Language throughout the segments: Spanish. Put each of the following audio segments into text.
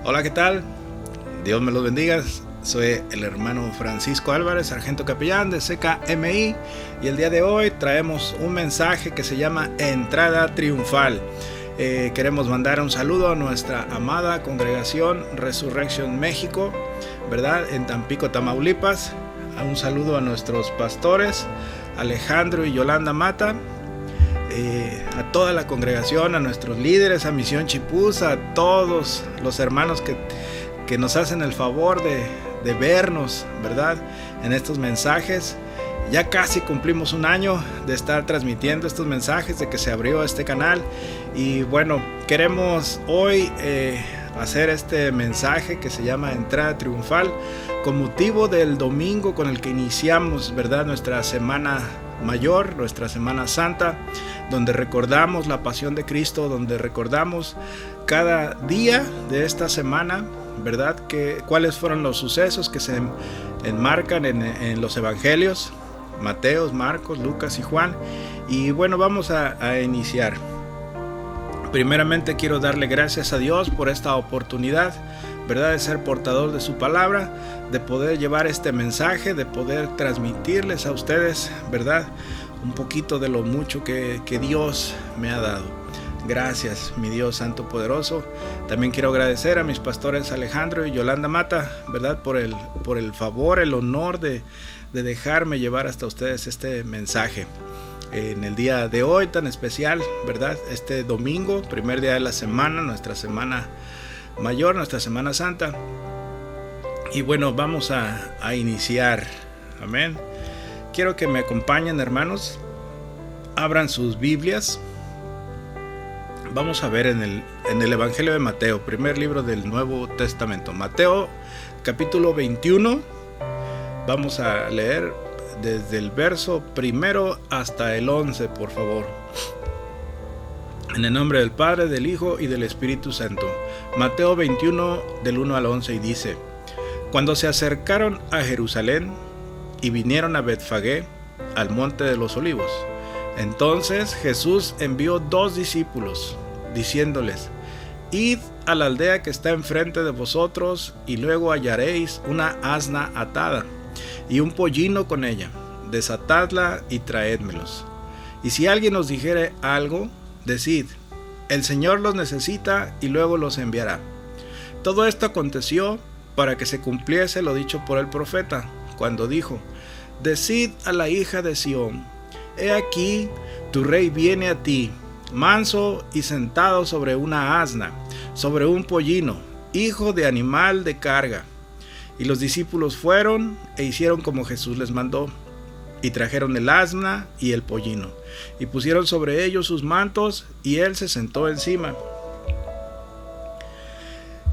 Hola, ¿qué tal? Dios me los bendiga. Soy el hermano Francisco Álvarez, sargento capellán de CKMI, y el día de hoy traemos un mensaje que se llama Entrada Triunfal. Queremos mandar un saludo a nuestra amada congregación Resurrection México, ¿verdad? En Tampico, Tamaulipas. Un saludo a nuestros pastores Alejandro y Yolanda Mata, a toda la congregación, a nuestros líderes, a Misión Chipús, a todos los hermanos que nos hacen el favor de vernos, ¿verdad? En estos mensajes. Ya casi cumplimos un año de estar transmitiendo estos mensajes, de que se abrió este canal. Y bueno, queremos hoy hacer este mensaje que se llama Entrada Triunfal, con motivo del domingo con el que iniciamos, ¿verdad?, nuestra semana mayor, nuestra Semana Santa, donde recordamos la pasión de Cristo, donde recordamos cada día de esta semana, ¿verdad?, cuáles fueron los sucesos que se enmarcan en los evangelios, Mateo, Marcos, Lucas y Juan. Y bueno, vamos a iniciar. Primeramente quiero darle gracias a Dios por esta oportunidad, ¿verdad?, de ser portador de su palabra, de poder llevar este mensaje, de poder transmitirles a ustedes, ¿verdad?, un poquito de lo mucho que Dios me ha dado. Gracias, mi Dios santo poderoso. También quiero agradecer a mis pastores Alejandro y Yolanda Mata, ¿verdad?, por el favor, el honor de dejarme llevar hasta ustedes este mensaje en el día de hoy tan especial, ¿verdad? Este domingo, primer día de la semana, nuestra semana mayor, nuestra Semana Santa. Y bueno, vamos a iniciar. Amén. Quiero que me acompañen, hermanos. Abran sus Biblias. Vamos a ver en el Evangelio de Mateo, primer libro del Nuevo Testamento. Mateo, capítulo 21. Vamos a leer desde el verso 1 hasta el 11, por favor. En el nombre del Padre, del Hijo y del Espíritu Santo. Mateo 21, del 1 al 11, y dice: Cuando se acercaron a Jerusalén y vinieron a Betfagé, al monte de los olivos, entonces Jesús envió 2 discípulos, diciéndoles: Id a la aldea que está enfrente de vosotros, y luego hallaréis una asna atada y un pollino con ella. Desatadla y traédmelos. Y si alguien os dijere algo, decid: el Señor los necesita, y luego los enviará. Todo esto aconteció para que se cumpliese lo dicho por el profeta, cuando dijo: Decid a la hija de Sión: he aquí, tu rey viene a ti, manso y sentado sobre una asna, sobre un pollino, hijo de animal de carga. Y los discípulos fueron e hicieron como Jesús les mandó, y trajeron el asna y el pollino, y pusieron sobre ellos sus mantos, y él se sentó encima.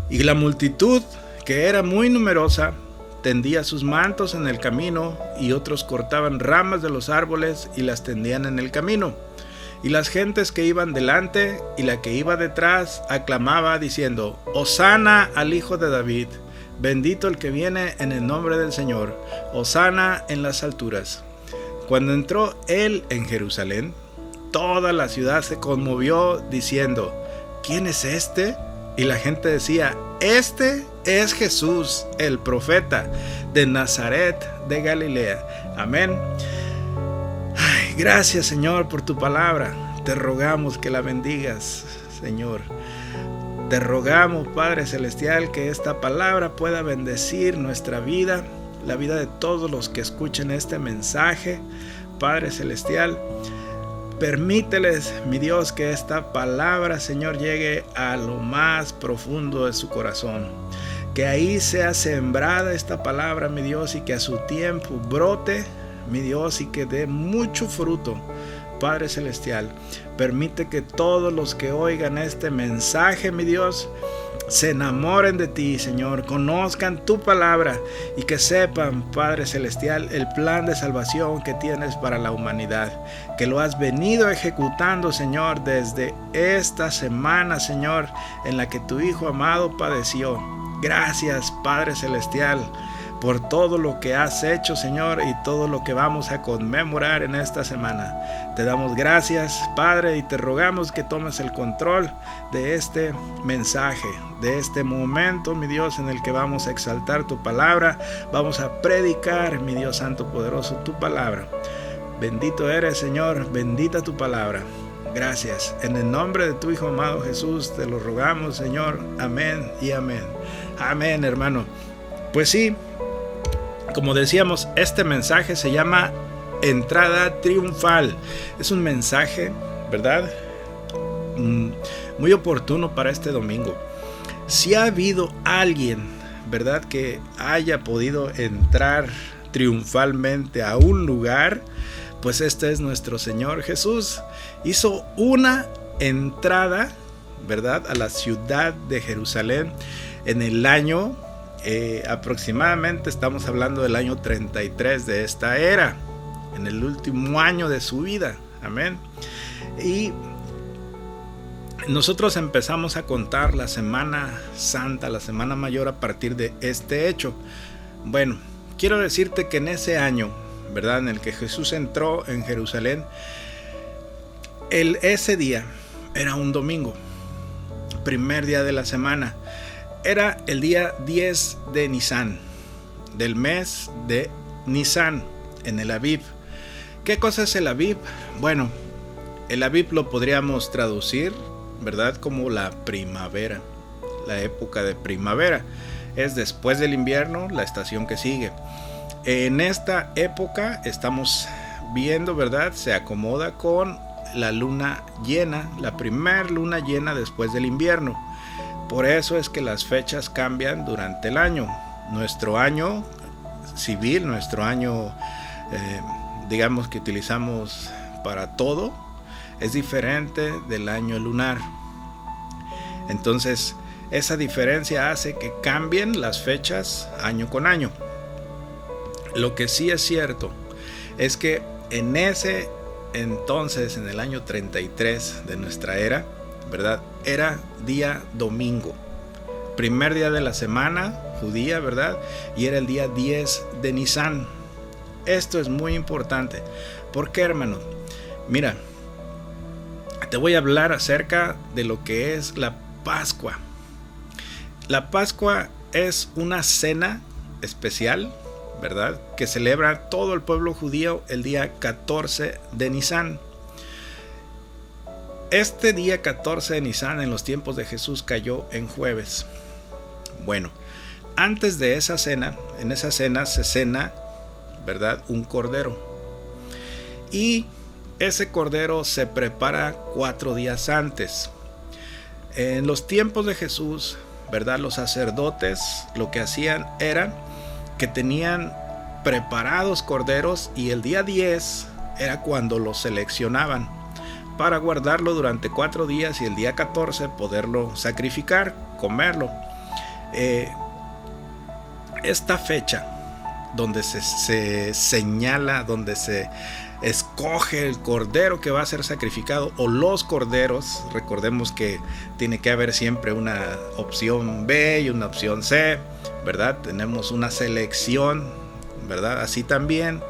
Y la multitud, que era muy numerosa, tendía sus mantos en el camino, y otros cortaban ramas de los árboles y las tendían en el camino. Y las gentes que iban delante y la que iba detrás aclamaba diciendo: Hosana al Hijo de David, bendito el que viene en el nombre del Señor, hosana en las alturas. Cuando entró él en Jerusalén, toda la ciudad se conmovió diciendo: ¿quién es este? Y la gente decía: este es Jesús, el profeta de Nazaret de Galilea. Amén. Ay, gracias, Señor, por tu palabra. Te rogamos que la bendigas, Señor. Te rogamos, Padre Celestial, que esta palabra pueda bendecir nuestra vida, la vida de todos los que escuchen este mensaje. Padre Celestial, permíteles, mi Dios, que esta palabra, Señor, llegue a lo más profundo de su corazón. Que ahí sea sembrada esta palabra, mi Dios, y que a su tiempo brote, mi Dios, y que dé mucho fruto. Padre Celestial, permite que todos los que oigan este mensaje, mi Dios, se enamoren de ti, Señor, conozcan tu palabra y que sepan, Padre Celestial, el plan de salvación que tienes para la humanidad, que lo has venido ejecutando, Señor, desde esta semana, Señor, en la que tu Hijo amado padeció. Gracias, Padre Celestial, por todo lo que has hecho, Señor, y todo lo que vamos a conmemorar en esta semana. Te damos gracias, Padre, y te rogamos que tomes el control de este mensaje, de este momento, mi Dios, en el que vamos a exaltar tu palabra, vamos a predicar, mi Dios santo poderoso, tu palabra. Bendito eres, Señor, bendita tu palabra. Gracias. En el nombre de tu Hijo amado Jesús te lo rogamos, Señor. Amén y amén. Amén, hermano. Pues sí, como decíamos, este mensaje se llama Entrada Triunfal. Es un mensaje, ¿verdad?, muy oportuno para este domingo. Si ha habido alguien, ¿verdad?, que haya podido entrar triunfalmente a un lugar, pues este es nuestro Señor Jesús. Hizo una entrada, ¿verdad?, a la ciudad de Jerusalén en el año, aproximadamente estamos hablando del año 33 de esta era, en el último año de su vida. Amén. Y nosotros empezamos a contar la Semana Santa, la Semana Mayor, a partir de este hecho. Bueno, quiero decirte que en ese año, ¿verdad?, en el que Jesús entró en Jerusalén, ese día era un domingo, primer día de la semana. Era el día 10 de Nisan, del mes de Nisan, en el Aviv. ¿Qué cosa es el Aviv? Bueno, el Aviv lo podríamos traducir, ¿verdad?, como la primavera, la época de primavera. Es después del invierno, la estación que sigue. En esta época estamos viendo, ¿verdad?, se acomoda con la luna llena, la primer luna llena después del invierno. Por eso es que las fechas cambian durante el año. Nuestro año civil, nuestro año, digamos, que utilizamos para todo, es diferente del año lunar. Entonces, esa diferencia hace que cambien las fechas año con año. Lo que sí es cierto es que en ese entonces, en el año 33 de nuestra era, ¿verdad?, era día domingo, primer día de la semana judía, ¿verdad?, y era el día 10 de Nisan. Esto es muy importante. ¿Por qué, hermano? Mira, te voy a hablar acerca de lo que es la Pascua. La Pascua es una cena especial, ¿verdad?, que celebra todo el pueblo judío el día 14 de Nisan. Este día 14 de Nisan en los tiempos de Jesús cayó en jueves. Bueno, antes de esa cena, en esa cena se cena, ¿verdad?, un cordero. Y ese cordero se prepara 4 días antes. En los tiempos de Jesús, ¿verdad?, los sacerdotes lo que hacían era que tenían preparados corderos, y el día 10 era cuando los seleccionaban para guardarlo durante 4 días y el día 14 poderlo sacrificar, comerlo. Esta fecha donde se señala, donde se escoge el cordero que va a ser sacrificado, o los corderos, recordemos que tiene que haber siempre una opción B y una opción C, ¿verdad? Tenemos una selección, ¿verdad? Así también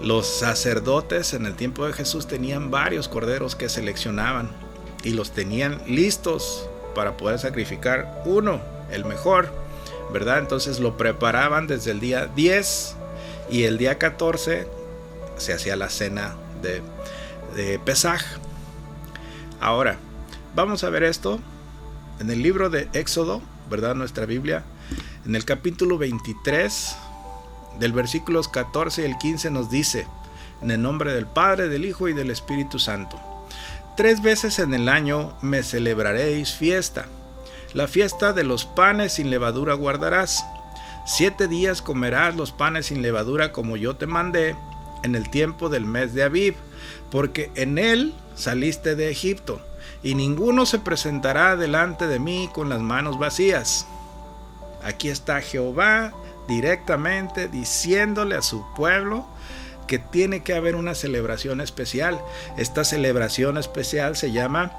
los sacerdotes en el tiempo de Jesús tenían varios corderos que seleccionaban y los tenían listos para poder sacrificar uno, el mejor, ¿verdad? Entonces lo preparaban desde el día 10 y el día 14 se hacía la cena de Pesaj. Ahora, vamos a ver esto en el libro de Éxodo, ¿verdad?, nuestra Biblia, en el capítulo 23, del versículos 14 y el 15 nos dice: en el nombre del Padre, del Hijo y del Espíritu Santo. 3 veces en el año me celebraréis fiesta. La fiesta de los panes sin levadura guardarás. 7 días comerás los panes sin levadura como yo te mandé en el tiempo del mes de Aviv, porque en él saliste de Egipto, y ninguno se presentará delante de mí con las manos vacías. Aquí está Jehová directamente diciéndole a su pueblo que tiene que haber una celebración especial. Esta celebración especial se llama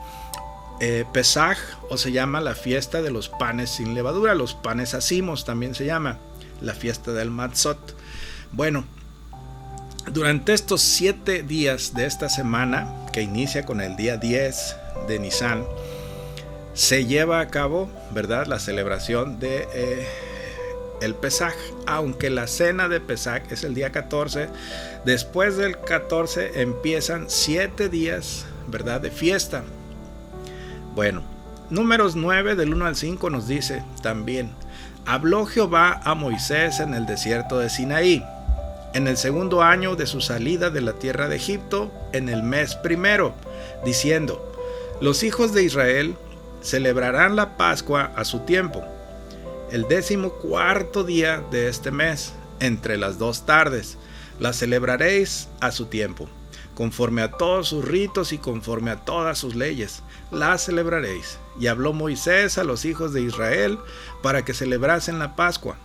Pesaj, o se llama la fiesta de los panes sin levadura, los panes hacimos también se llama. la fiesta del Matzot. Bueno, durante estos 7 días de esta semana, que inicia con el día 10 de Nisan, se lleva a cabo, ¿verdad?, la celebración de el Pesaj, aunque la cena de Pesaj es el día 14. Después del 14 empiezan 7 días, ¿verdad?, de fiesta. Bueno, Números 9 del 1 al 5 nos dice también: habló Jehová a Moisés en el desierto de Sinaí, en el 2.º año de su salida de la tierra de Egipto, en el mes 1, diciendo: los hijos de Israel celebrarán la Pascua a su tiempo, el 14º día de este mes, entre las 2 tardes, la celebraréis a su tiempo, conforme a todos sus ritos y conforme a todas sus leyes, la celebraréis. Y habló Moisés a los hijos de Israel para que celebrasen la Pascua.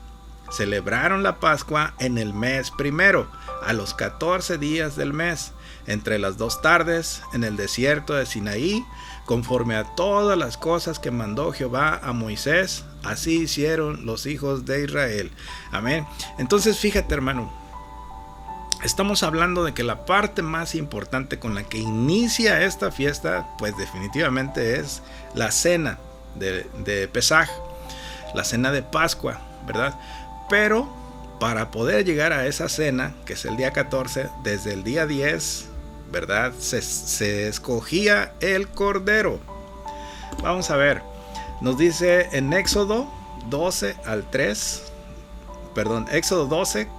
Celebraron la Pascua en el mes 1, a los 14 días del mes, entre las 2 tardes, en el desierto de Sinaí, conforme a todas las cosas que mandó Jehová a Moisés, así hicieron los hijos de Israel. Amén. Entonces fíjate, hermano, estamos hablando de que la parte más importante con la que inicia esta fiesta, pues definitivamente es la cena de Pesaj, la cena de Pascua, ¿verdad? Pero para poder llegar a esa cena, que es el día 14, desde el día 10, ¿verdad?, se escogía el cordero. Vamos a ver, nos dice en Éxodo 12 al 3, perdón, Éxodo 12,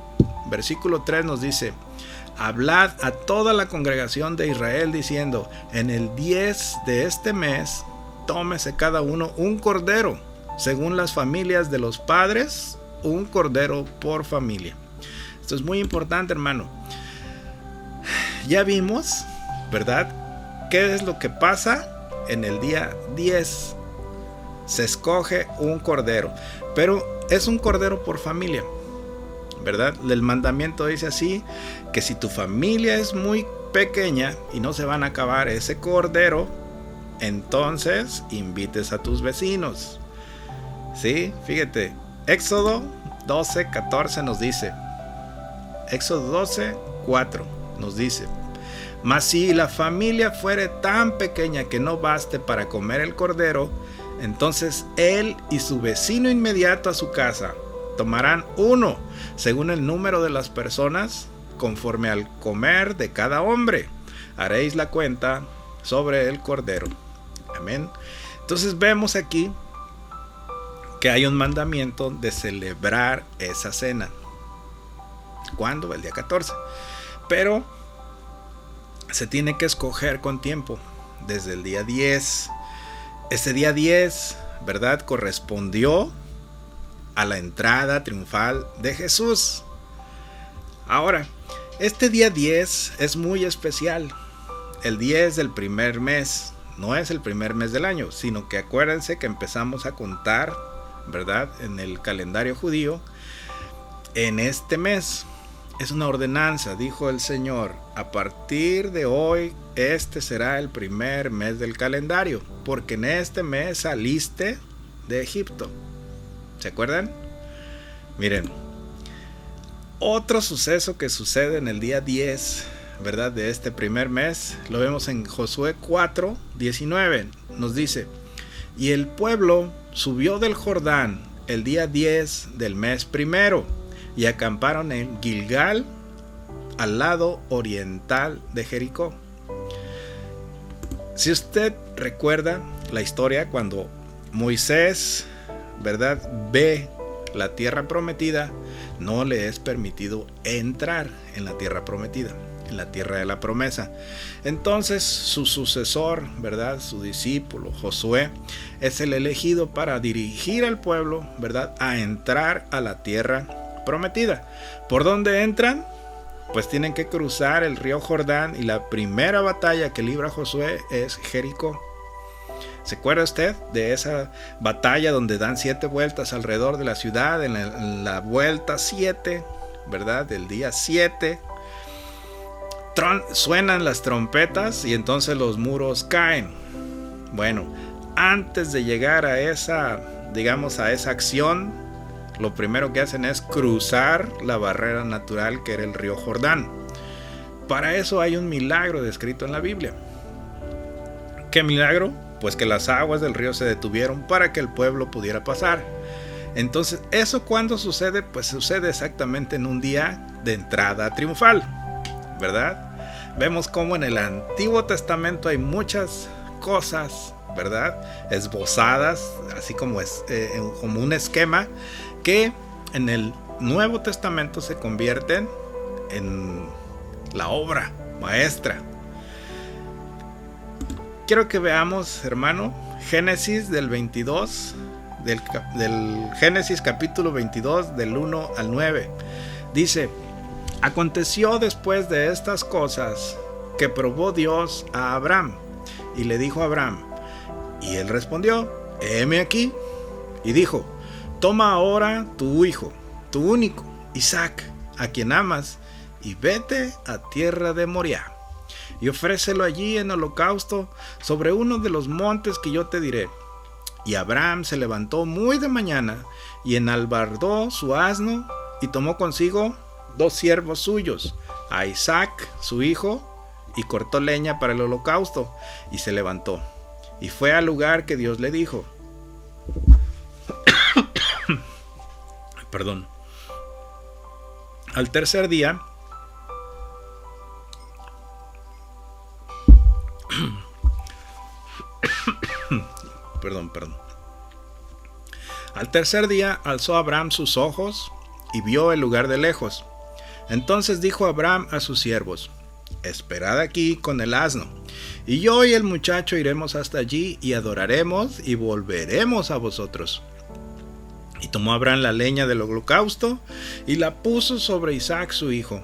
versículo 3 nos dice: hablad a toda la congregación de Israel diciendo: en el 10 de este mes, tómese cada uno un cordero, según las familias de los padres, un cordero por familia. Esto es muy importante, hermano. Ya vimos, ¿verdad?, qué es lo que pasa en el día 10. Se escoge un cordero, pero es un cordero por familia, ¿verdad? El mandamiento dice así, que si tu familia es muy pequeña y no se van a acabar ese cordero, entonces invites a tus vecinos. ¿Sí? Fíjate, Éxodo 12, 14 nos dice, Éxodo 12, 4 nos dice: mas si la familia fuere tan pequeña que no baste para comer el cordero, entonces él y su vecino inmediato a su casa tomarán uno, según el número de las personas, conforme al comer de cada hombre. Haréis la cuenta sobre el cordero. Amén. Entonces vemos aquí que hay un mandamiento de celebrar esa cena. ¿Cuándo? El día 14. Pero se tiene que escoger con tiempo, desde el día 10. Este día 10, ¿verdad?, correspondió a la entrada triunfal de Jesús. Ahora, este día 10 es muy especial. El 10 del primer mes, no es el primer mes del año, sino que acuérdense que empezamos a contar, ¿verdad?, en el calendario judío, en este mes. Es una ordenanza, dijo el Señor: a partir de hoy, este será el primer mes del calendario, porque en este mes saliste de Egipto. ¿Se acuerdan? Miren, otro suceso que sucede en el día 10, ¿verdad?, de este primer mes, lo vemos en Josué 4, 19. Nos dice: y el pueblo subió del Jordán el día 10 del mes 1, y acamparon en Gilgal, al lado oriental de Jericó. Si usted recuerda la historia, cuando Moisés, ¿verdad?, ve la tierra prometida, no le es permitido entrar en la tierra prometida, en la tierra de la promesa. Entonces su sucesor, ¿verdad?, su discípulo Josué, es el elegido para dirigir al pueblo, ¿verdad?, a entrar a la tierra prometida. ¿Por dónde entran? Pues tienen que cruzar el río Jordán, y la primera batalla que libra Josué es Jericó. ¿Se acuerda usted de esa batalla donde dan 7 vueltas alrededor de la ciudad? En la vuelta 7, ¿verdad?, del día 7, suenan las trompetas y entonces los muros caen. Bueno, antes de llegar a esa, digamos, a esa acción, lo primero que hacen es cruzar la barrera natural que era el río Jordán. Para eso hay un milagro descrito en la Biblia. ¿Qué milagro? Pues que las aguas del río se detuvieron para que el pueblo pudiera pasar. Entonces, ¿eso cuándo sucede? Pues sucede exactamente en un día de entrada triunfal, ¿verdad? Vemos cómo en el Antiguo Testamento hay muchas cosas, ¿verdad?, esbozadas, así como como un esquema, que en el Nuevo Testamento se convierten en la obra maestra. Quiero que veamos, hermano, Génesis del 22, del Génesis capítulo 22, del 1 al 9. Dice: aconteció después de estas cosas que probó Dios a Abraham, y le dijo a Abraham, y él respondió: heme aquí. Y dijo: toma ahora tu hijo, tu único, Isaac, a quien amas, y vete a tierra de Moriah, y ofrécelo allí en holocausto sobre uno de los montes que yo te diré. Y Abraham se levantó muy de mañana, y enalbardó su asno, y tomó consigo 2 siervos suyos, a Isaac su hijo, y cortó leña para el holocausto, y se levantó, y fue al lugar que Dios le dijo. Perdón. Al tercer día, Al tercer día alzó Abraham sus ojos y vio el lugar de lejos. Entonces dijo Abraham a sus siervos: esperad aquí con el asno, y yo y el muchacho iremos hasta allí y adoraremos y volveremos a vosotros. Y tomó Abraham la leña del holocausto y la puso sobre Isaac su hijo.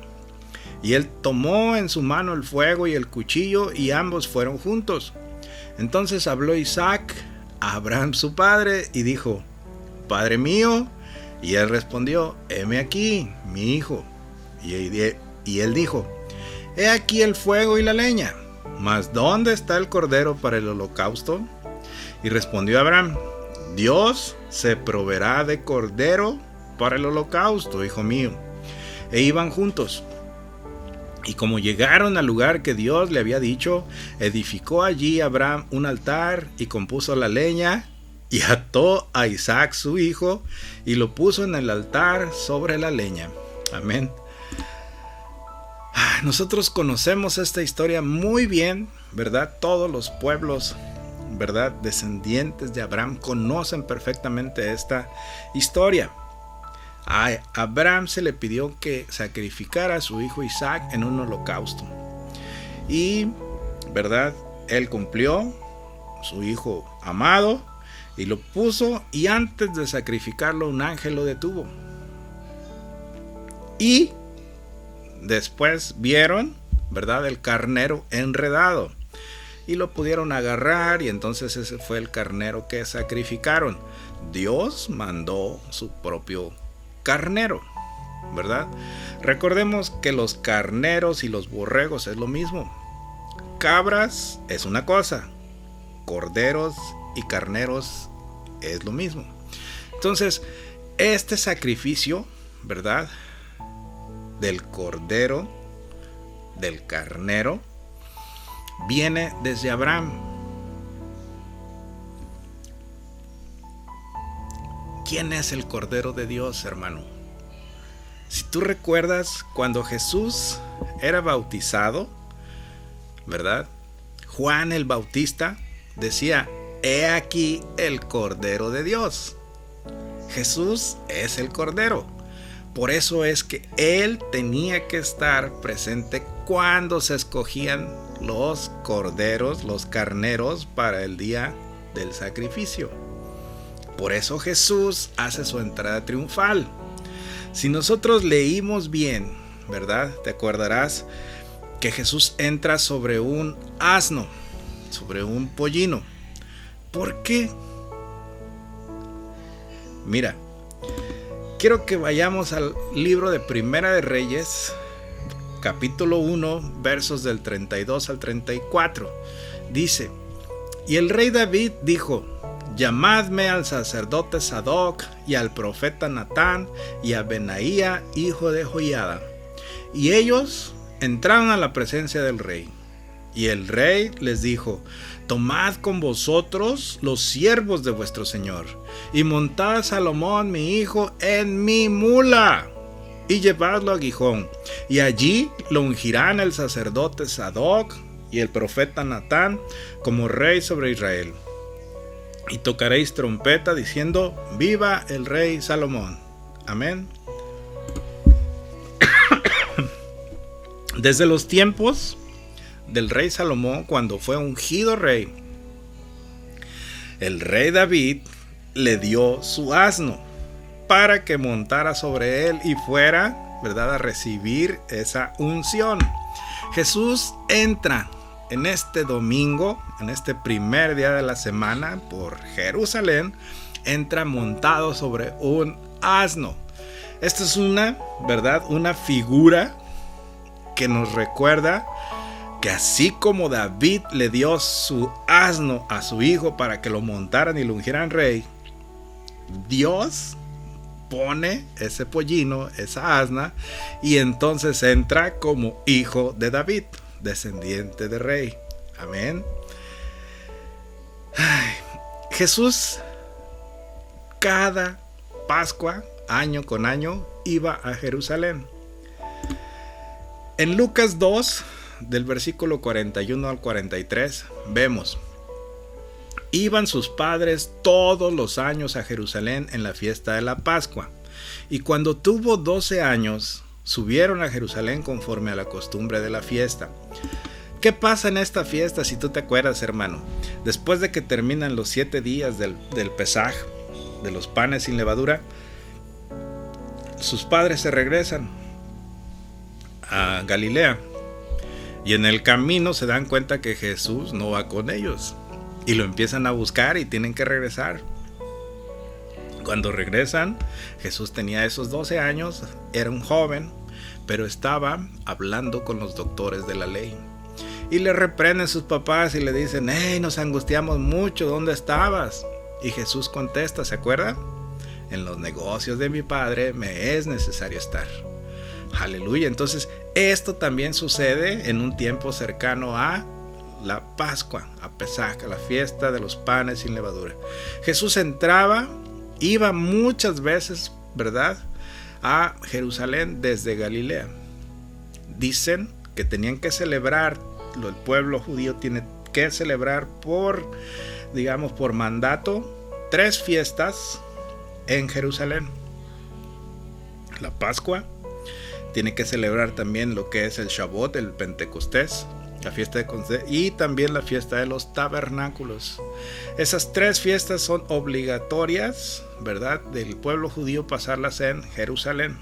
Y él tomó en su mano el fuego y el cuchillo, y ambos fueron juntos. Entonces habló Isaac a Abraham su padre y dijo: Padre mío. Y él respondió: heme aquí, mi hijo. Y él dijo: he aquí el fuego y la leña, mas ¿dónde está el cordero para el holocausto? Y respondió Abraham: Dios se proveerá de cordero para el holocausto, hijo mío. E iban juntos. Y como llegaron al lugar que Dios le había dicho, edificó allí Abraham un altar y compuso la leña, y ató a Isaac su hijo y lo puso en el altar sobre la leña. Amén. Nosotros conocemos esta historia muy bien, ¿verdad? Todos los pueblos, ¿verdad?, descendientes de Abraham conocen perfectamente esta historia. A Abraham se le pidió que sacrificara a su hijo Isaac en un holocausto. Y, ¿verdad?, él cumplió, su hijo amado, y lo puso, y antes de sacrificarlo un ángel lo detuvo. Y después vieron, ¿verdad?, el carnero enredado, y lo pudieron agarrar, y entonces ese fue el carnero que sacrificaron. Dios mandó su propio carnero, ¿verdad? Recordemos que los carneros y los borregos es lo mismo. Cabras es una cosa, corderos y carneros es lo mismo. Entonces, este sacrificio, ¿verdad?, del cordero, del carnero, viene desde Abraham. ¿Quién es el Cordero de Dios, hermano? Si tú recuerdas cuando Jesús era bautizado, ¿verdad?, Juan el Bautista decía: he aquí el Cordero de Dios. Jesús es el Cordero. Por eso es que Él tenía que estar presente cuando se escogían los corderos, los carneros para el día del sacrificio. Por eso Jesús hace su entrada triunfal. Si nosotros leímos bien, ¿verdad?, te acordarás que Jesús entra sobre un asno, sobre un pollino. ¿Por qué? Mira, quiero que vayamos al libro de Primera de Reyes, capítulo 1, versos del 32 al 34. Dice: y el rey David dijo: llamadme al sacerdote Sadoc y al profeta Natán y a Benaía, hijo de Joiada. Y ellos entraron a la presencia del rey. Y el rey les dijo: tomad con vosotros los siervos de vuestro señor, y montad a Salomón mi hijo en mi mula, y llevadlo a Gijón, y allí lo ungirán el sacerdote Sadoc y el profeta Natán como rey sobre Israel. Y tocaréis trompeta diciendo: viva el rey Salomón. Amén. Desde los tiempos del rey Salomón, cuando fue ungido rey, el rey David le dio su asno para que montara sobre él y fuera, ¿verdad?, a recibir esa unción. Jesús entra en este domingo, en este primer día de la semana, por Jerusalén, entra montado sobre un asno. Esta es una figura que nos recuerda que así como David le dio su asno a su hijo para que lo montaran y lo ungieran rey, Dios pone ese pollino, esa asna, y entonces entra como hijo de David, descendiente de rey. Amén. Jesús cada Pascua, año con año, iba a Jerusalén. En Lucas 2, del versículo 41 al 43, vemos: iban sus padres todos los años a Jerusalén en la fiesta de la Pascua, y cuando tuvo 12 años, subieron a Jerusalén conforme a la costumbre de la fiesta. ¿Qué pasa en esta fiesta, si tú te acuerdas, hermano? Después de que terminan los 7 días del Pesaj, de los panes sin levadura, sus padres se regresan a Galilea, y en el camino se dan cuenta que Jesús no va con ellos, y lo empiezan a buscar y tienen que regresar. Cuando regresan, Jesús tenía esos 12 años, era un joven, pero estaba hablando con los doctores de la ley. Y le reprenden sus papás y le dicen: hey, nos angustiamos mucho, ¿dónde estabas? Y Jesús contesta, ¿se acuerda? En los negocios de mi Padre me es necesario estar. Aleluya. Entonces, esto también sucede en un tiempo cercano a la Pascua, a Pesaj, a la fiesta de los panes sin levadura. Jesús iba muchas veces, ¿verdad?, a Jerusalén desde Galilea. Dicen que tenían que celebrar, el pueblo judío tiene que celebrar por mandato 3 fiestas en Jerusalén. La Pascua, tiene que celebrar también lo que es el Shavuot, el Pentecostés, la fiesta de Pentecostés, y también la fiesta de los tabernáculos. Esas 3 fiestas son obligatorias, ¿verdad?, del pueblo judío pasarlas en Jerusalén.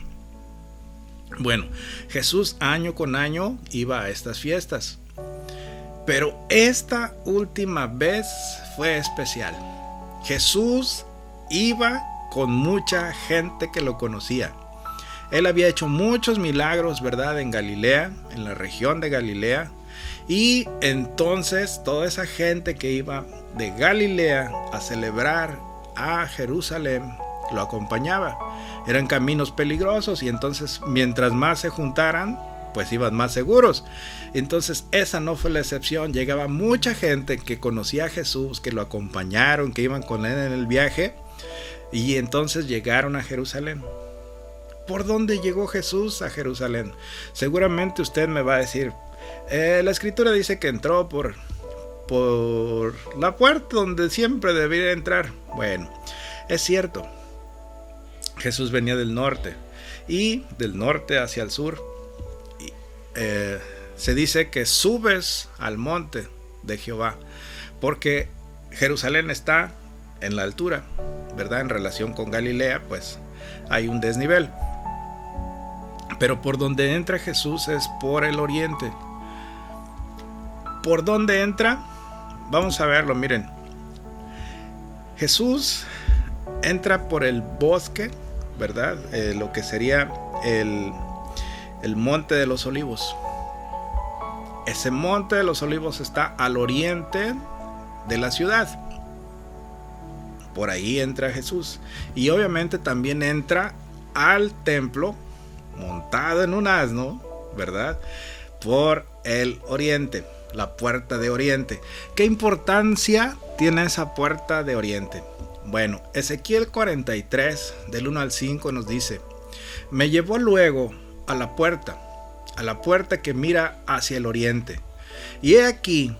Bueno, Jesús año con año iba a estas fiestas, pero esta última vez fue especial. Jesús iba con mucha gente que lo conocía. Él había hecho muchos milagros, ¿verdad?, en Galilea, en la región de Galilea. Y entonces toda esa gente que iba de Galilea a celebrar a Jerusalén lo acompañaba. Eran caminos peligrosos y entonces mientras más se juntaran, pues iban más seguros. Entonces esa no fue la excepción. Llegaba mucha gente que conocía a Jesús, que lo acompañaron, que iban con él en el viaje, y entonces llegaron a Jerusalén. ¿Por dónde llegó Jesús a Jerusalén? Seguramente usted me va a decir, la escritura dice que entró por la puerta donde siempre debería entrar. Bueno, es cierto. Jesús venía del norte, y del norte hacia el sur se dice que subes al monte de Jehová, porque Jerusalén está en la altura, ¿verdad? En relación con Galilea, pues hay un desnivel. Pero por donde entra Jesús es por el oriente. ¿Por dónde entra? Vamos a verlo, miren. Jesús entra por el bosque, ¿verdad? Lo que sería el Monte de los Olivos. Ese Monte de los Olivos está al oriente de la ciudad. por ahí entra Jesús. Y obviamente también entra al templo montado en un asno, ¿verdad? Por el oriente, la puerta de oriente. ¿Qué importancia tiene esa puerta de oriente? Bueno, Ezequiel 43, del 1 al 5 nos dice: me llevó luego a la puerta que mira hacia el oriente. Y he aquí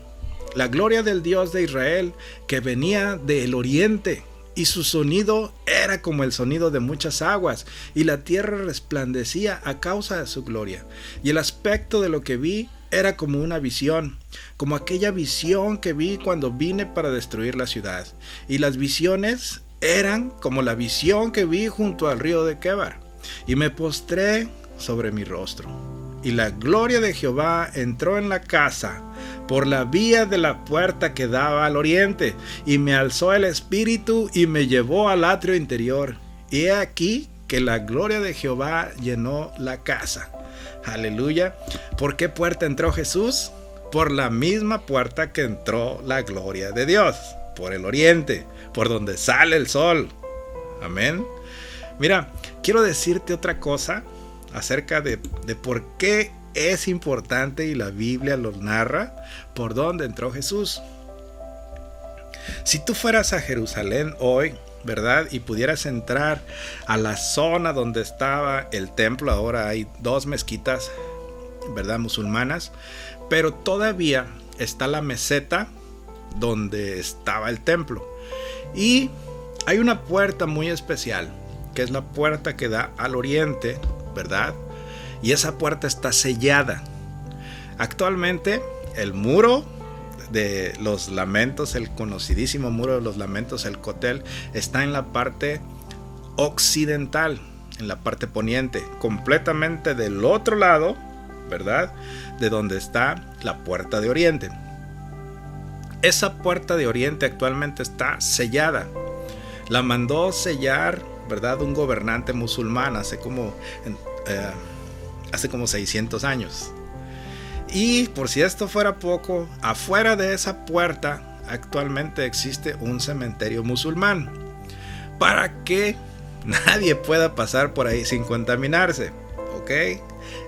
la gloria del Dios de Israel que venía del oriente, y su sonido era como el sonido de muchas aguas, y la tierra resplandecía a causa de su gloria. Y el aspecto de lo que vi era como una visión, como aquella visión que vi cuando vine para destruir la ciudad. Y las visiones eran como la visión que vi junto al río de Quebar. Y me postré sobre mi rostro. Y la gloria de Jehová entró en la casa por la vía de la puerta que daba al oriente, y me alzó el espíritu y me llevó al atrio interior. Y he aquí que la gloria de Jehová llenó la casa. Aleluya. ¿Por qué puerta entró Jesús? Por la misma puerta que entró la gloria de Dios, por el oriente, por donde sale el sol. Amén. Mira, quiero decirte otra cosa acerca de por qué es importante, y la Biblia lo narra, por dónde entró Jesús. Si tú fueras a Jerusalén hoy, ¿verdad?, y pudieras entrar a la zona donde estaba el templo, ahora hay 2 mezquitas, ¿verdad?, musulmanas, pero todavía está la meseta donde estaba el templo. Y hay una puerta muy especial, que es la puerta que da al oriente, ¿verdad? Y esa puerta está sellada. Actualmente el muro de los lamentos, el conocidísimo muro de los lamentos, el Kotel, está en la parte occidental, en la parte poniente, completamente del otro lado, ¿verdad?, de donde está la puerta de oriente. Esa puerta de oriente actualmente está sellada. La mandó sellar, ¿verdad?, un gobernante musulmán hace como 600 años. Y por si esto fuera poco, afuera de esa puerta actualmente existe un cementerio musulmán, para que nadie pueda pasar por ahí sin contaminarse, ¿ok?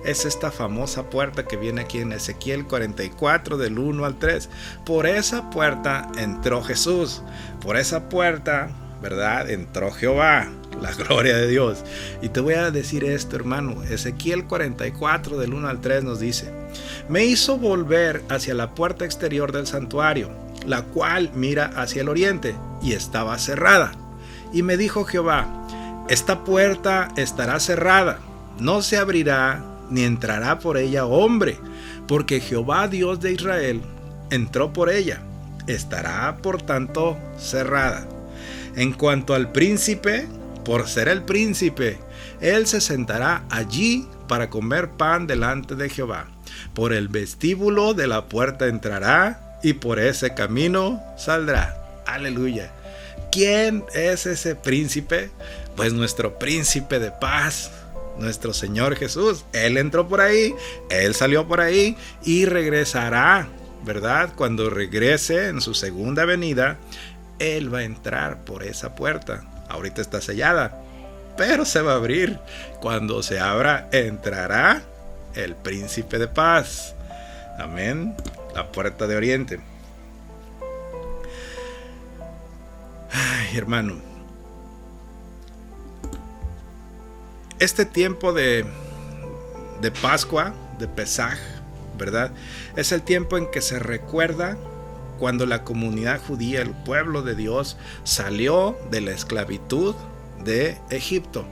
Es esta famosa puerta que viene aquí en Ezequiel 44 del 1 al 3. Por esa puerta entró Jesús, por esa puerta, ¿verdad?, entró Jehová, la gloria de Dios. Y te voy a decir esto, hermano. Ezequiel 44 del 1 al 3 nos dice: me hizo volver hacia la puerta exterior del santuario, la cual mira hacia el oriente, y estaba cerrada. Y me dijo Jehová: esta puerta estará cerrada, no se abrirá ni entrará por ella hombre, porque Jehová Dios de Israel entró por ella, estará por tanto cerrada. En cuanto al príncipe, por ser el príncipe, él se sentará allí para comer pan delante de Jehová. Por el vestíbulo de la puerta entrará, y por ese camino saldrá. Aleluya. ¿Quién es ese príncipe? Pues nuestro príncipe de paz, nuestro Señor Jesús. Él entró por ahí, él salió por ahí y regresará, ¿verdad? Cuando regrese en su segunda venida, él va a entrar por esa puerta. Ahorita está sellada, pero se va a abrir. Cuando se abra, entrará el príncipe de paz. Amén. La puerta de oriente. Ay, hermano, este tiempo de Pascua, de Pesaj, ¿verdad?, es el tiempo en que se recuerda cuando la comunidad judía, el pueblo de Dios, salió de la esclavitud de Egipto.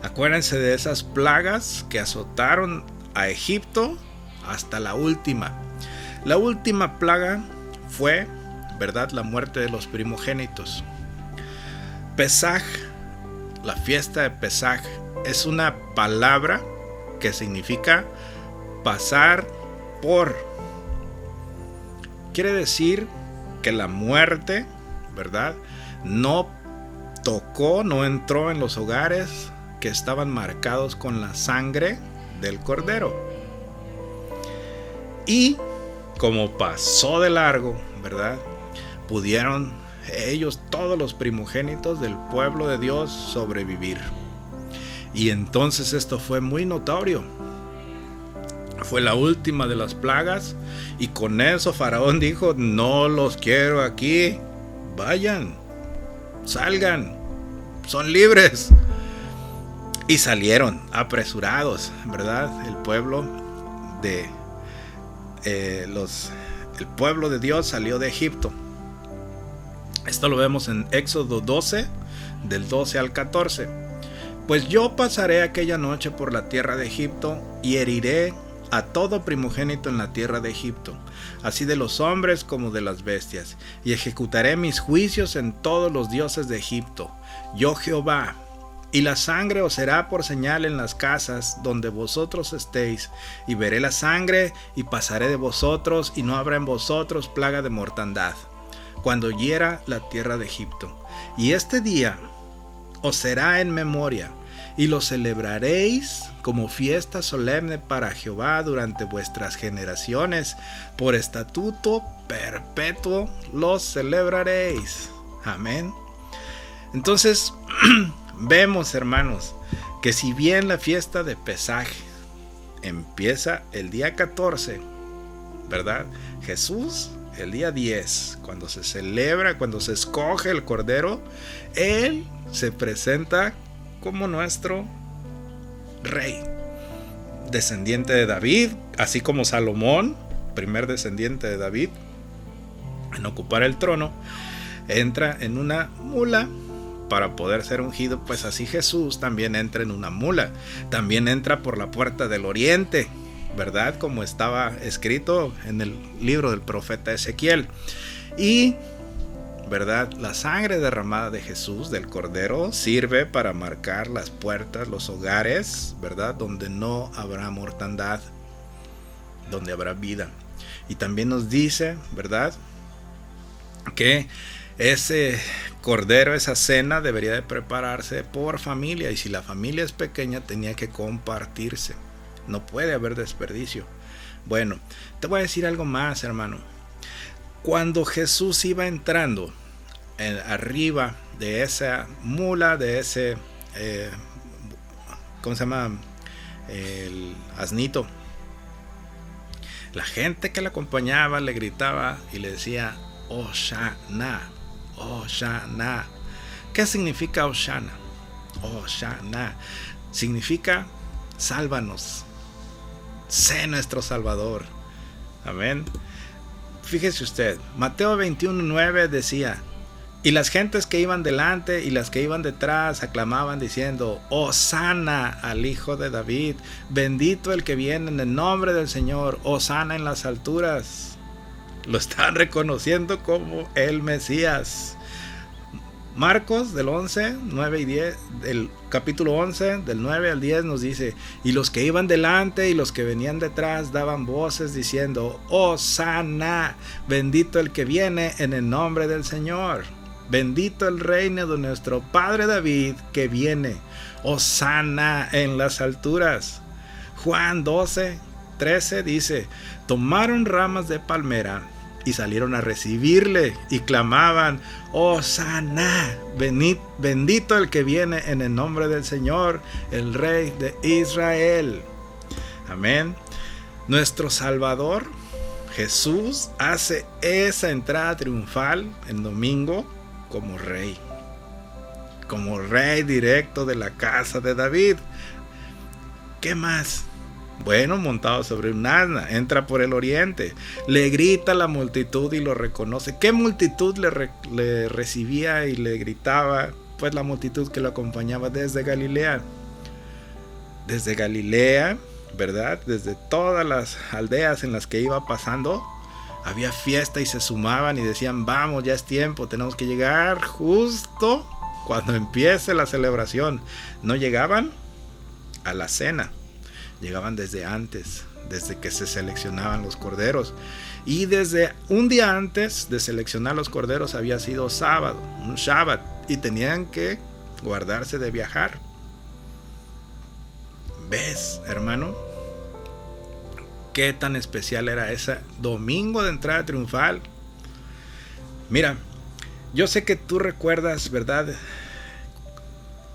Acuérdense de esas plagas que azotaron a Egipto hasta la última. La última plaga fue, ¿verdad?, la muerte de los primogénitos. Pesaj, la fiesta de Pesaj, es una palabra que significa pasar por. Quiere decir que la muerte, ¿verdad?, no tocó, no entró en los hogares que estaban marcados con la sangre del cordero. Y como pasó de largo, ¿verdad?, pudieron ellos, todos los primogénitos del pueblo de Dios, sobrevivir. Y entonces esto fue muy notorio. Fue la última de las plagas, y con eso Faraón dijo: no los quiero aquí, vayan, salgan, son libres. Y salieron apresurados, ¿verdad? El pueblo de el pueblo de Dios salió de Egipto. Esto lo vemos en Éxodo 12, del 12 al 14. Pues yo pasaré aquella noche por la tierra de Egipto y heriré a todo primogénito en la tierra de Egipto, así de los hombres como de las bestias, y ejecutaré mis juicios en todos los dioses de Egipto, yo Jehová. Y la sangre os será por señal en las casas donde vosotros estéis, y veré la sangre y pasaré de vosotros, y no habrá en vosotros plaga de mortandad, cuando hiera la tierra de Egipto. Y este día os será en memoria, y lo celebraréis como fiesta solemne para Jehová durante vuestras generaciones, por estatuto perpetuo los celebraréis. Amén. Entonces vemos, hermanos, que si bien la fiesta de Pesaj empieza el día 14, ¿verdad? Jesús el día 10, cuando se celebra, cuando se escoge el Cordero, Él se presenta como nuestro rey, descendiente de David, así como Salomón, primer descendiente de David en ocupar el trono, entra en una mula para poder ser ungido. Pues así Jesús también entra en una mula, también entra por la puerta del oriente, ¿verdad? Como estaba escrito en el libro del profeta Ezequiel. Y ¿verdad? La sangre derramada de Jesús, del Cordero, sirve para marcar las puertas, los hogares, ¿verdad? Donde no habrá mortandad, donde habrá vida. Y también nos dice, ¿verdad?, que ese Cordero, esa cena, debería de prepararse por familia. Y si la familia es pequeña, tenía que compartirse. No puede haber desperdicio. Bueno, te voy a decir algo más, hermano. Cuando Jesús iba entrando arriba de esa mula, de ese, ¿cómo se llama? El asnito. La gente que le acompañaba le gritaba y le decía: Hosanna, Hosanna. ¿Qué significa Hosanna? Hosanna significa: sálvanos, sé nuestro Salvador. Amén. Fíjese usted, Mateo 21:9 decía: y las gentes que iban delante y las que iban detrás aclamaban diciendo: Hosanna al Hijo de David, bendito el que viene en el nombre del Señor, Hosanna en las alturas. Lo están reconociendo como el Mesías. Marcos del 11, 9 y 10, del capítulo 11, del 9 al 10 nos dice: y los que iban delante y los que venían detrás daban voces diciendo: Hosanna, bendito el que viene en el nombre del Señor, bendito el reino de nuestro Padre David que viene, Hosanna en las alturas. Juan 12, 13 dice: tomaron ramas de palmera y salieron a recibirle y clamaban: Hosanna, bendito el que viene en el nombre del Señor, el Rey de Israel. Amén. Nuestro Salvador Jesús hace esa entrada triunfal en domingo como rey directo de la casa de David. ¿Qué más? Bueno, montado sobre un asna, entra por el oriente, le grita a la multitud y lo reconoce. ¿Qué multitud le recibía y le gritaba? Pues la multitud que lo acompañaba desde Galilea. Desde Galilea, ¿verdad? Desde todas las aldeas en las que iba pasando, había fiesta y se sumaban y decían: vamos, ya es tiempo, tenemos que llegar justo cuando empiece la celebración. No llegaban a la cena, llegaban desde antes, desde que se seleccionaban los corderos. Y desde un día antes de seleccionar los corderos había sido sábado, un Shabbat, y tenían que guardarse de viajar. ¿Ves, hermano? ¿Qué tan especial era ese domingo de entrada triunfal? Mira, Yo sé que tú recuerdas, ¿verdad?,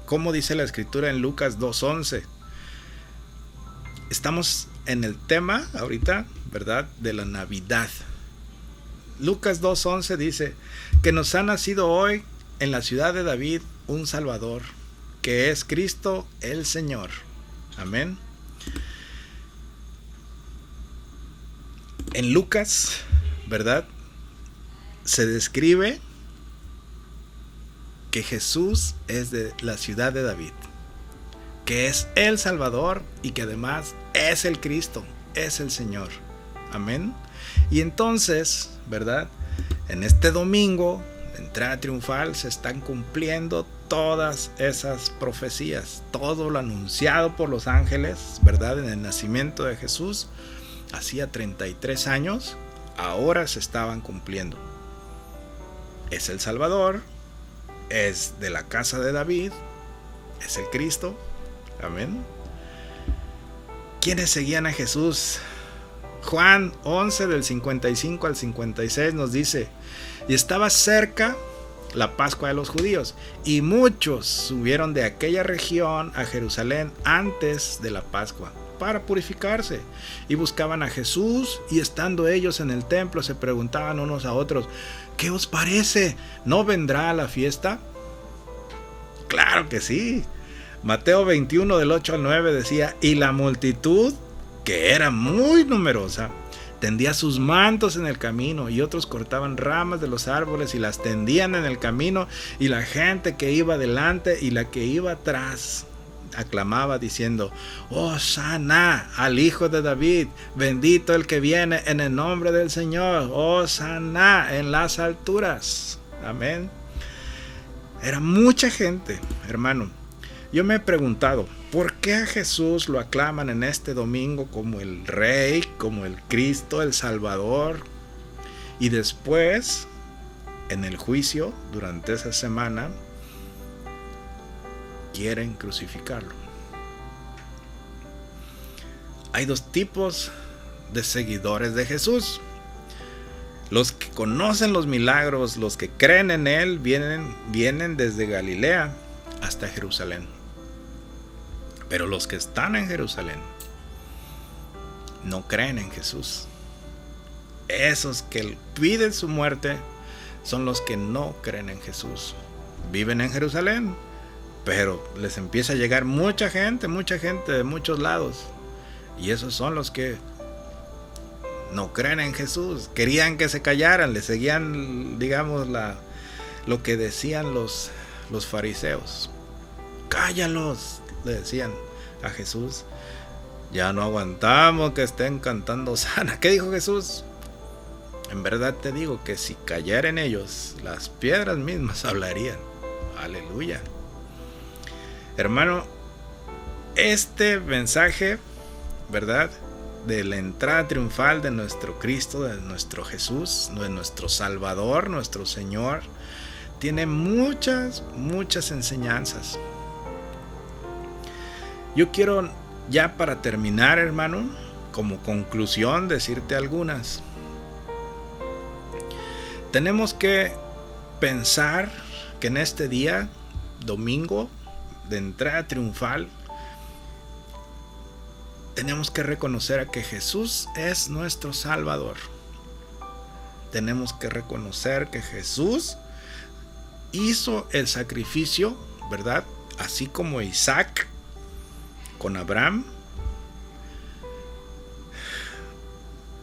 cómo dice la escritura en Lucas 2:11. Estamos en el tema ahorita, ¿verdad?, de la Navidad. Lucas 2:11 dice que nos ha nacido hoy en la ciudad de David un Salvador, que es Cristo el Señor. Amén. En Lucas, ¿verdad?, se describe que Jesús es de la ciudad de David, que es el Salvador y que además es el Cristo, es el Señor. Amén. Y entonces, ¿verdad?, en este domingo, entrada triunfal, se están cumpliendo todas esas profecías, todo lo anunciado por los ángeles, ¿verdad?, en el nacimiento de Jesús, hacía 33 años, ahora se estaban cumpliendo. Es el Salvador, es de la casa de David, es el Cristo. Amén. ¿Quiénes seguían a Jesús? Juan 11 del 55 al 56 nos dice: y estaba cerca la Pascua de los judíos, y muchos subieron de aquella región a Jerusalén antes de la Pascua para purificarse, y buscaban a Jesús, y estando ellos en el templo se preguntaban unos a otros: ¿qué os parece? ¿No vendrá a la fiesta? Claro que sí. Mateo 21 del 8 al 9 decía: y la multitud, que era muy numerosa, tendía sus mantos en el camino, y otros cortaban ramas de los árboles y las tendían en el camino, y la gente que iba delante y la que iba atrás aclamaba diciendo: Hosana al Hijo de David, bendito el que viene en el nombre del Señor, Hosana en las alturas. Amén. Era mucha gente, hermano. Yo me he preguntado, ¿por qué a Jesús lo aclaman en este domingo como el Rey, como el Cristo, el Salvador? Y después, en el juicio, durante esa semana, quieren crucificarlo. Hay dos tipos de seguidores de Jesús. Los que conocen los milagros, los que creen en Él, vienen desde Galilea hasta Jerusalén. Pero los que están en Jerusalén no creen en Jesús. Esos que piden su muerte son los que no creen en Jesús. Viven en Jerusalén, pero les empieza a llegar mucha gente de muchos lados. Y esos son los que no creen en Jesús. Querían que se callaran, le seguían, digamos, lo que decían los fariseos. Cállalos, le decían a Jesús. Ya no aguantamos que estén cantando Hosana. ¿Qué dijo Jesús? En verdad te digo que si callaran ellos, las piedras mismas hablarían. Aleluya. Hermano, este mensaje, ¿verdad?, de la entrada triunfal de nuestro Cristo, de nuestro Jesús, de nuestro Salvador, nuestro Señor, tiene muchas enseñanzas. Yo quiero, ya para terminar, hermano, como conclusión, decirte algunas. Tenemos que pensar que en este día, domingo, de entrada triunfal, tenemos que reconocer a que Jesús es nuestro Salvador. Tenemos que reconocer que Jesús hizo el sacrificio, ¿verdad? Así como Isaac con Abraham.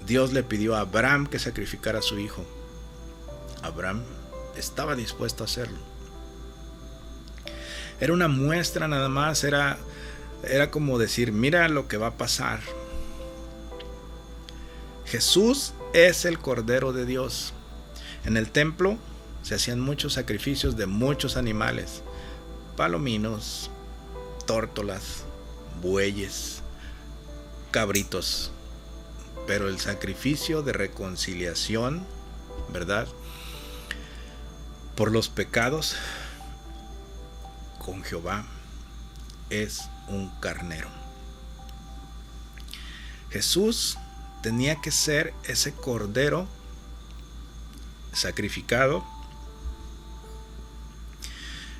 Dios le pidió a Abraham que sacrificara a su hijo. Abraham estaba dispuesto a hacerlo. Era una muestra nada más, era como decir, mira lo que va a pasar. Jesús es el Cordero de Dios. En el templo se hacían muchos sacrificios de muchos animales: palominos, tórtolas, bueyes, cabritos. Pero el sacrificio de reconciliación, ¿verdad?, por los pecados con Jehová, es un carnero. Jesús tenía que ser ese cordero sacrificado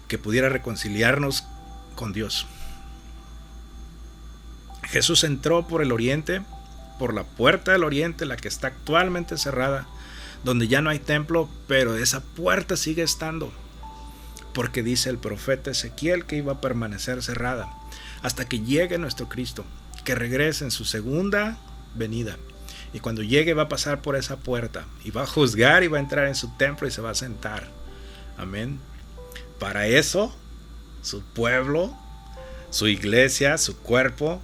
que pudiera reconciliarnos con Dios. Jesús entró por el oriente, por la puerta del oriente, la que está actualmente cerrada, donde ya no hay templo, pero esa puerta sigue estando, porque dice el profeta Ezequiel que iba a permanecer cerrada hasta que llegue nuestro Cristo, que regrese en su segunda venida. Y cuando llegue va a pasar por esa puerta y va a juzgar y va a entrar en su templo y se va a sentar. Amén. Para eso, su pueblo, su iglesia, su cuerpo,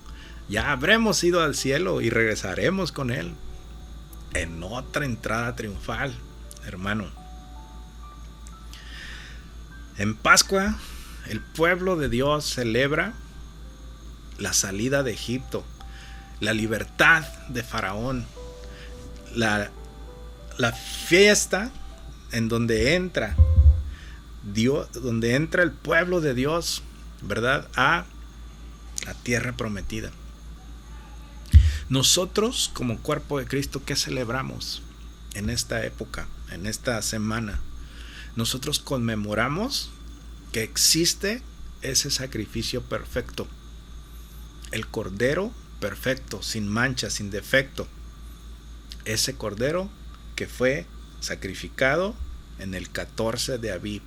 ya habremos ido al cielo y regresaremos con Él en otra entrada triunfal, hermano. En Pascua, el pueblo de Dios celebra la salida de Egipto, la libertad de Faraón, la fiesta en donde entra Dios, donde entra el pueblo de Dios, ¿verdad?, a la tierra prometida. Nosotros, como cuerpo de Cristo, ¿qué celebramos en esta época, en esta semana? Nosotros conmemoramos que existe ese sacrificio perfecto, el cordero perfecto, sin mancha, sin defecto, ese cordero que fue sacrificado en el 14 de Abib,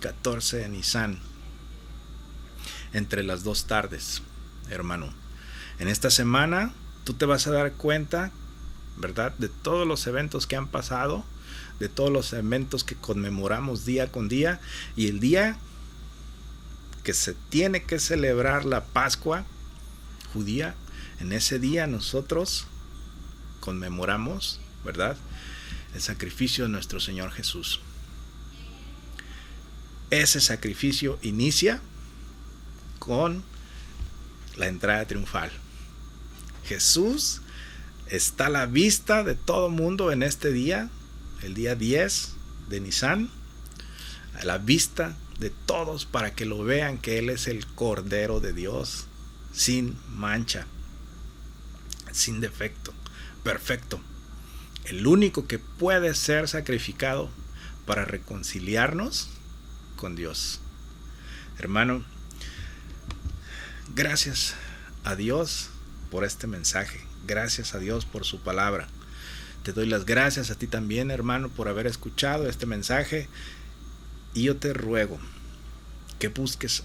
14 de Nisan, entre las 2 tardes, hermano. En esta semana tú te vas a dar cuenta, ¿verdad?, de todos los eventos que han pasado, de todos los eventos que conmemoramos día con día, y el día que se tiene que celebrar la Pascua judía, en ese día nosotros conmemoramos, ¿verdad?, el sacrificio de nuestro Señor Jesús. Ese sacrificio inicia con la entrada triunfal. Jesús está a la vista de todo mundo en este día, el día 10 de Nisan, a la vista de todos, para que lo vean que Él es el Cordero de Dios, sin mancha, sin defecto, perfecto, el único que puede ser sacrificado para reconciliarnos con Dios. Hermano, gracias a Dios por este mensaje, gracias a Dios por su palabra. Te doy las gracias a ti también, hermano, por haber escuchado este mensaje, y yo te ruego que busques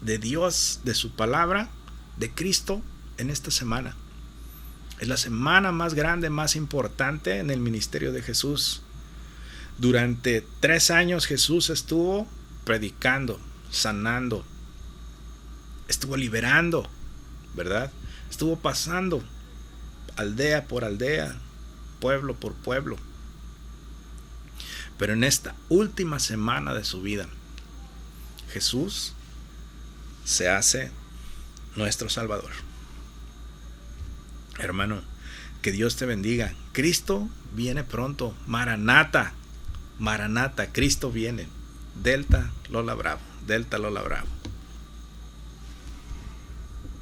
de Dios, de su palabra, de Cristo en esta semana. Es la semana más grande, más importante en el ministerio de Jesús. Durante 3 años Jesús estuvo predicando, sanando, estuvo liberando, ¿verdad? Estuvo pasando aldea por aldea, pueblo por pueblo. Pero en esta última semana de su vida, Jesús se hace nuestro Salvador. Hermano, que Dios te bendiga. Cristo viene pronto. Maranata, Maranata, Cristo viene. Delta Lola Bravo, Delta Lola Bravo.